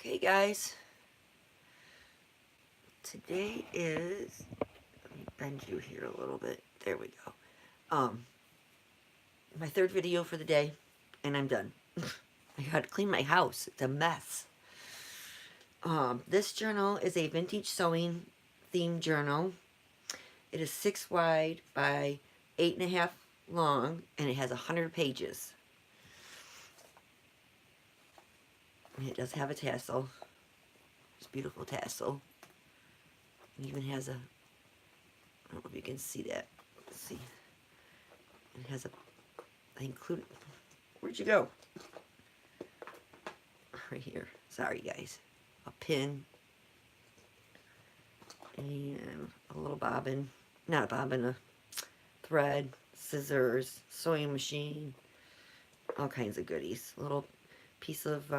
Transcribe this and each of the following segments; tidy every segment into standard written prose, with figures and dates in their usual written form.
Okay, guys, today is, let me bend you here a little bit. There we go. My third video for the day, and I'm done. I gotta clean my house. It's a mess. This journal is a vintage sewing themed journal. It is 6 wide by 8.5 long, and it has 100 pages. And it does have a tassel. It's a beautiful tassel. It even has a, I don't know if you can see that. Let's see. It has a, I included, where'd you go? Right here. Sorry, guys. A pin. And a little bobbin. Not a bobbin, a thread, scissors, sewing machine, all kinds of goodies. A little piece of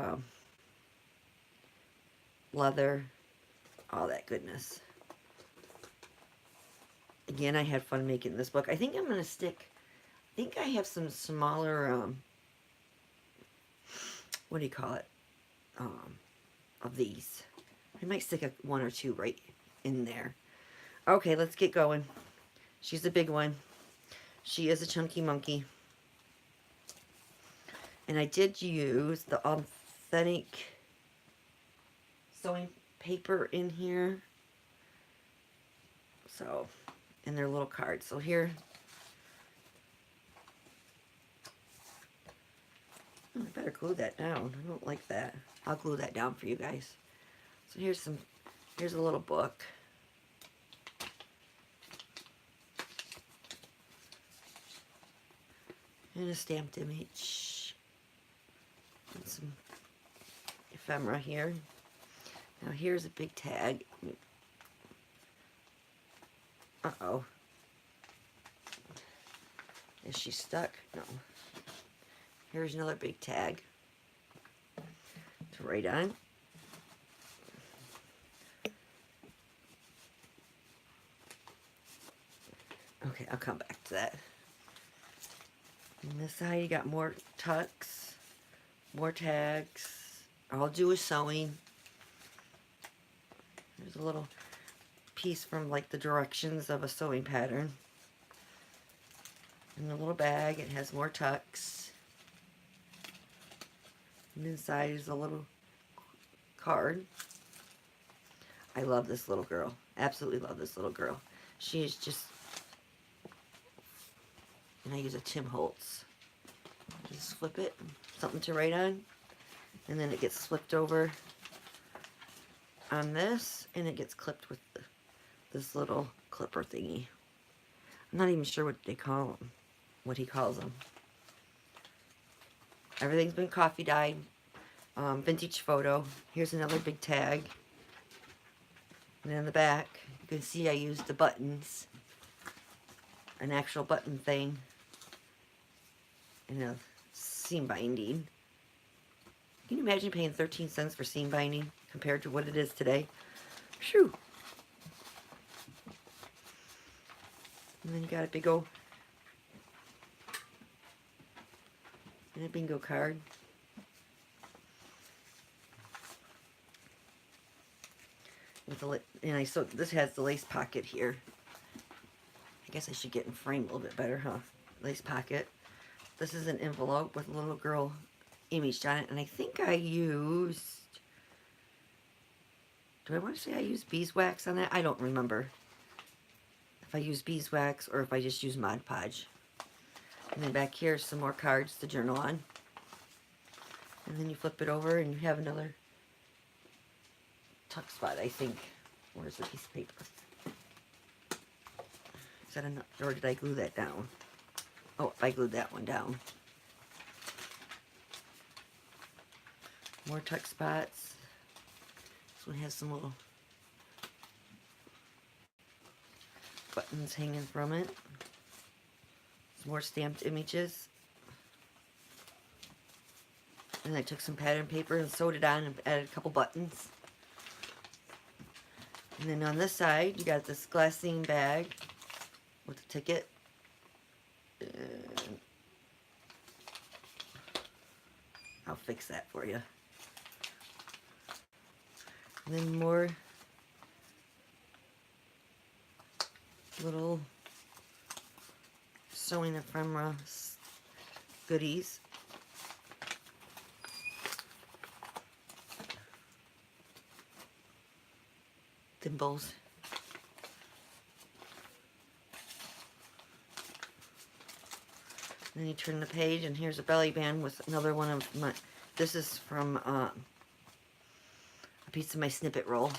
leather, all that goodness. Again, I had fun making this book. I think I'm going to stick, I think I have some smaller, what do you call it, of these. I might stick one or two right in there. Okay, let's get going. She's a big one. She is a chunky monkey. And I did use the authentic sewing paper in here. So, in their little cards. So here, I better glue that down. I don't like that. I'll glue that down for you guys. So here's a little book. And a stamped image. And some ephemera here. Now here's a big tag. Uh-oh. Is she stuck? No. Here's another big tag to write on. Okay, I'll come back to that. On this side, you got more tucks, more tags. All I'll do is sewing. There's a little piece from like the directions of a sewing pattern. In the little bag, it has more tucks. And inside is a little card. I love this little girl. Absolutely love this little girl. She is just, and I use a Tim Holtz. Just flip it, something to write on, and then it gets flipped over on this, and it gets clipped with this little clipper thingy. I'm not even sure what they call them, what he calls them. Everything's been coffee dyed. Vintage photo. Here's another big tag. And in the back, you can see I used the buttons, an actual button thing, and a seam binding. Can you imagine paying 13 cents for seam binding compared to what it is today? Phew. And then you got a big old and a bingo card. With the, and I so this has the lace pocket here. I guess I should get in frame a little bit better, huh? Lace pocket. This is an envelope with a little girl imaged on it, and I think I used, do I want to say I used beeswax on that? I don't remember if I used beeswax or if I just used Mod Podge. And then back here, some more cards to journal on. And then you flip it over and you have another tuck spot, I think. Where's the piece of paper? Is that enough, or did I glue that down? Oh, I glued that one down. More tuck spots. This one has some little buttons hanging from it. Some more stamped images. And I took some pattern paper and sewed it on and added a couple buttons. And then on this side, you got this glassine bag with a ticket. And I'll fix that for you. And then more little sewing ephemera goodies. Thimbles. Then you turn the page, and here's a belly band with another one of my, this is from a piece of my snippet roll.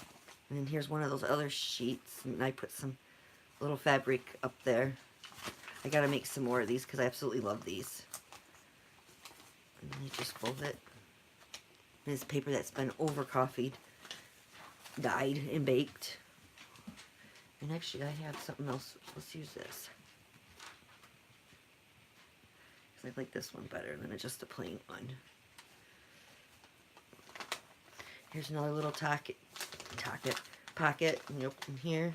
And then here's one of those other sheets, and I put some little fabric up there. I gotta make some more of these because I absolutely love these. And then you just fold it. And it's paper that's been over coffeed, dyed, and baked. And actually I have something else. Let's use this. Because I like this one better than just a plain one. Here's another little pocket, and you open here.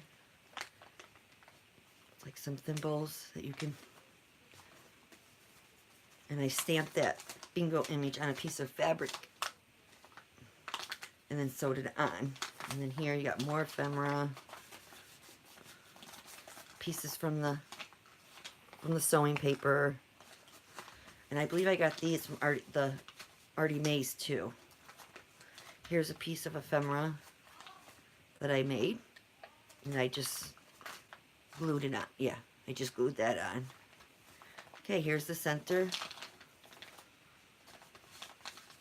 It's like some thimbles that you can, and I stamped that bingo image on a piece of fabric and then sewed it on. And then here you got more ephemera, pieces from the sewing paper, and I believe I got these from the Artie Mays too. Here's a piece of ephemera that I made, and I just glued it on. Yeah, I just glued that on. Okay, here's the center.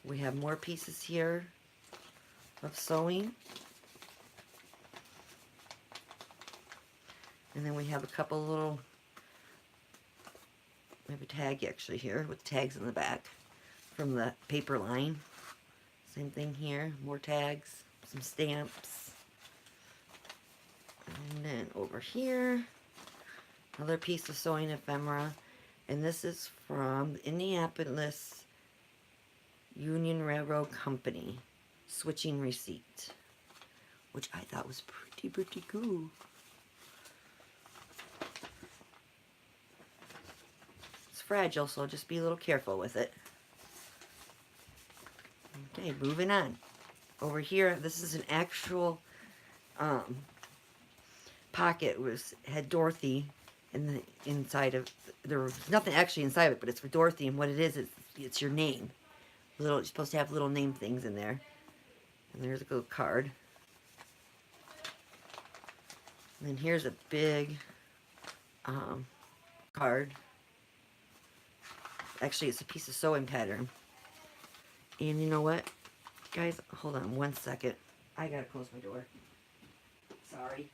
We have more pieces here of sewing. And then we have a couple little, we have a tag actually here with tags in the back from the paper line. Same thing here, more tags, some stamps. And then over here, another piece of sewing ephemera. And this is from the Indianapolis Union Railroad Company switching receipt, which I thought was pretty cool. It's fragile, so just be a little careful with it. Okay, moving on. Over here, this is an actual pocket. Had Dorothy in the inside of. There was nothing actually inside of it, but it's for Dorothy. And what it is it's your name. You're supposed to have little name things in there. And there's a little card. And then here's a big card. Actually, it's a piece of sewing pattern. And you know what, guys? Hold on one second. I gotta close my door. Sorry.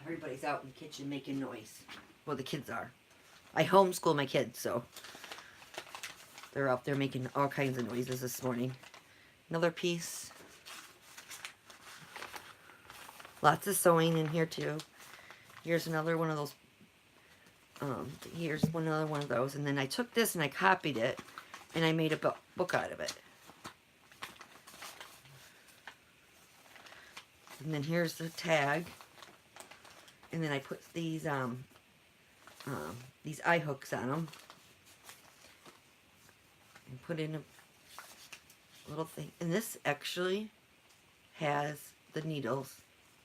Everybody's out in the kitchen making noise. Well, the kids are. I homeschool my kids, so they're out there making all kinds of noises this morning. Another piece. Lots of sewing in here too. Here's another one of those. Here's another one of those. And then I took this and I copied it, and I made a book out of it. And then here's the tag. And then I put these eye hooks on them. And put in a little thing. And this actually has the needles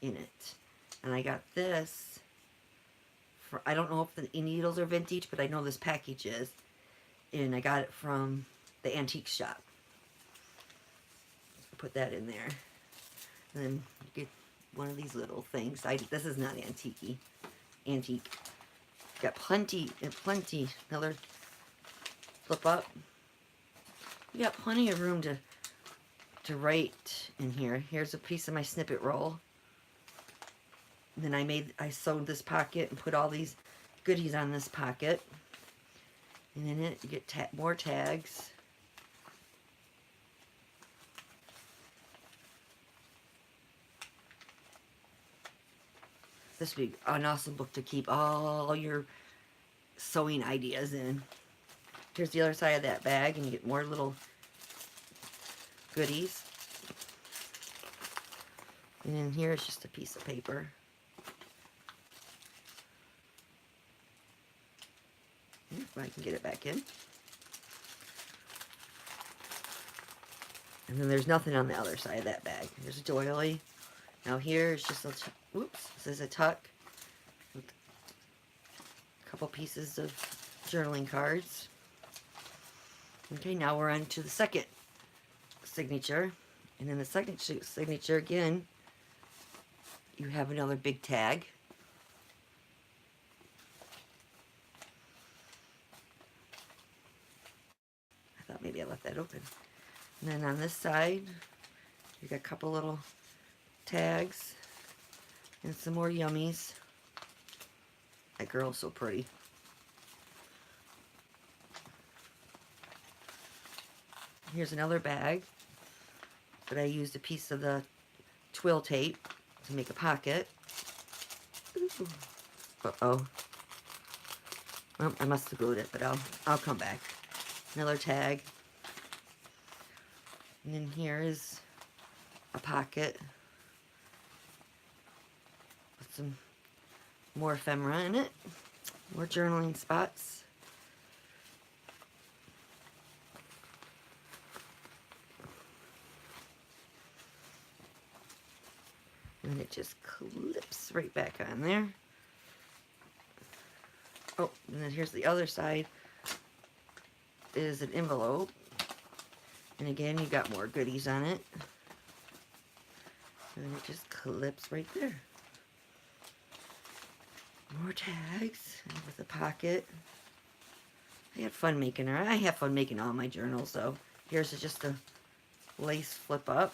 in it. And I got this for, I don't know if the needles are vintage, but I know this package is. And I got it from the antique shop. Put that in there. And then you get one of these little things. This is not antique. Got plenty and plenty. Another flip up. You got plenty of room to write in here. Here's a piece of my snippet roll. And then I sewed this pocket and put all these goodies on this pocket. And in it, you get more tags. This would be an awesome book to keep all your sewing ideas in. Here's the other side of that bag, and you get more little goodies. And then here is just a piece of paper. If I can get it back in. And then there's nothing on the other side of that bag. There's a doily. Now here is just a, whoops, this is a tuck with a couple pieces of journaling cards. Okay, now we're on to the second signature. And in the second signature, again, you have another big tag. I thought maybe I left that open. And then on this side, you got a couple little tags and some more yummies. That girl's so pretty. Here's another bag, but I used a piece of the twill tape to make a pocket. Ooh. Uh-oh. Well, I must have glued it, but I'll come back. Another tag. And then here is a pocket with some more ephemera in it. More journaling spots. And it just clips right back on there. Oh, and then here's the other side. Is an envelope. And again, you got more goodies on it. And it just clips right there. More tags with a pocket. I had fun making her. I have fun making all my journals, though. Here's just a lace flip up.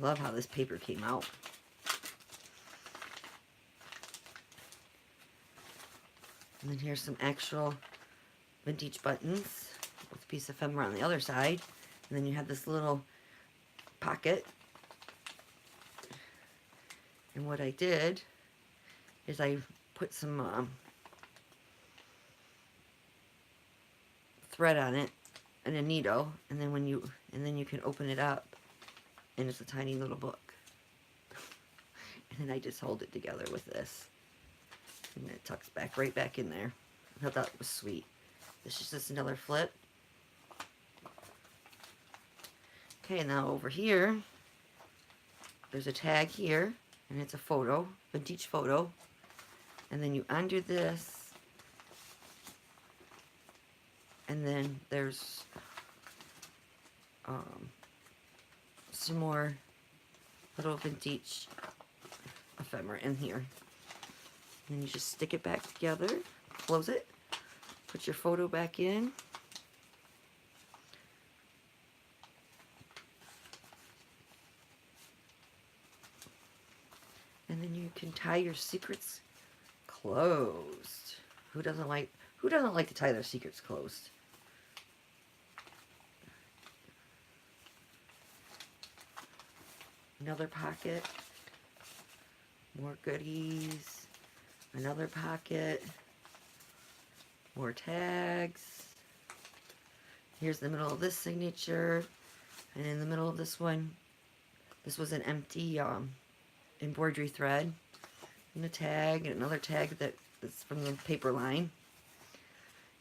Love how this paper came out. And then here's some actual vintage buttons with a piece of ephemera on the other side. And then you have this little pocket. And what I did is I put some thread on it and a needle, and then you can open it up, and it's a tiny little book. And then I just hold it together with this, and it tucks back right back in there. I thought that was sweet. This is just another flip. Okay, now over here, there's a tag here, and it's a photo, vintage photo. And then you undo this, and then there's some more little vintage ephemera in here. And you just stick it back together, close it, put your photo back in. And then you can tie your secrets closed. Who doesn't like to tie their secrets closed? Another pocket. More goodies. Another pocket. More tags. Here's the middle of this signature. And in the middle of this one, this was an empty embroidery thread. And a tag, and another tag that's from the paper line.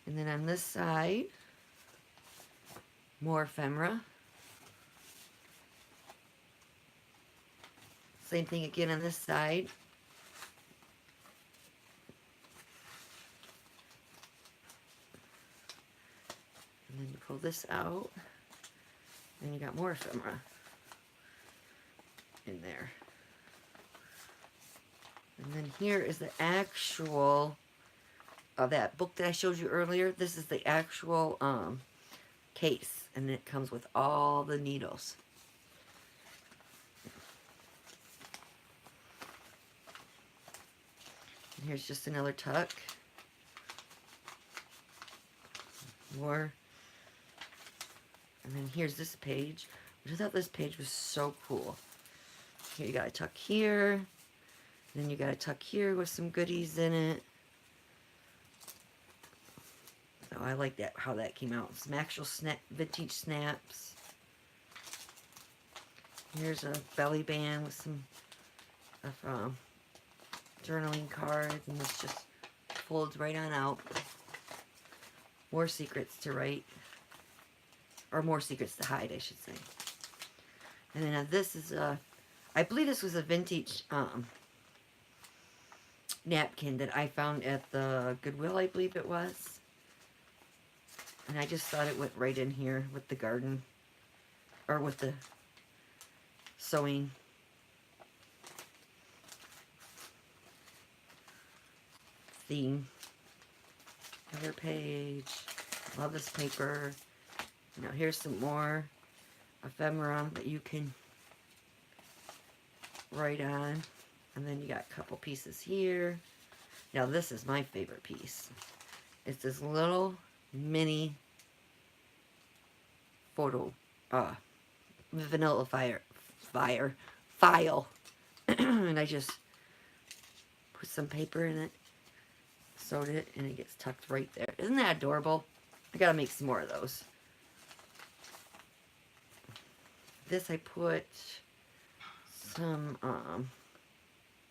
And then on this side, more ephemera. Same thing again on this side. And then you pull this out, and you got more ephemera in there. And then here is the actual that book that I showed you earlier. This is the actual case, and it comes with all the needles. And here's just another tuck. More. And then here's this page. I thought this page was so cool. Here you got a tuck here. Then you got a tuck here with some goodies in it. So I like that, how that came out. Some actual vintage snaps. Here's a belly band with some journaling cards, and this just folds right on out. More secrets to write. or more secrets to hide, I should say. And then this is I believe this was a vintage napkin that I found at the Goodwill, I believe it was. And I just thought it went right in here with the garden, or with the sewing. Theme. Other page. Love this paper. Now here's some more ephemera that you can write on. And then you got a couple pieces here. Now this is my favorite piece. It's this little mini photo, vanilla file. And I just put some paper in it, sewed it, and it gets tucked right there. Isn't that adorable? I gotta make some more of those. This I put some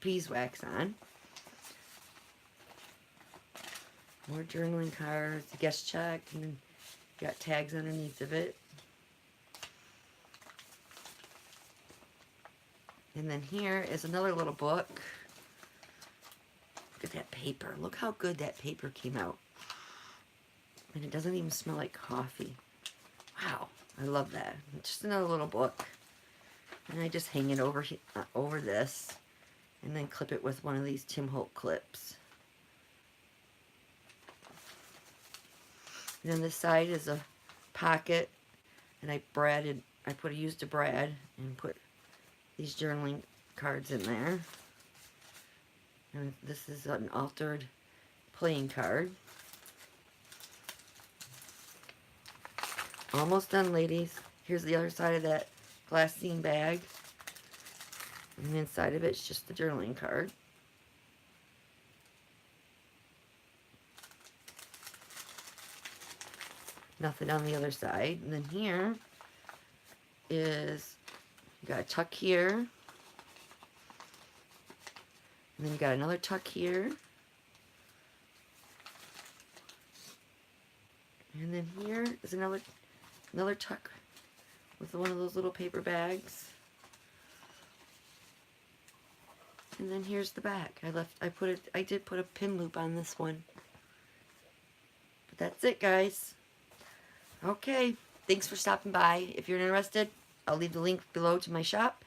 beeswax on. More journaling cards, a guest check, and then got tags underneath of it. And then here is another little book. Look at that paper. Look how good that paper came out. And it doesn't even smell like coffee. Wow, I love that. It's just another little book. And I just hang it over this, and then clip it with one of these Tim Holt clips. And then this side is a pocket, and I used a brad and put these journaling cards in there. And this is an altered playing card. Almost done, ladies. Here's the other side of that glassine bag. And inside of it's just the journaling card. Nothing on the other side. And then here is, you got a tuck here. And then you got another tuck here. And then here is another tuck with one of those little paper bags. And then here's the back. I did put a pin loop on this one. But that's it, guys. Okay, thanks for stopping by. If you're interested, I'll leave the link below to my shop.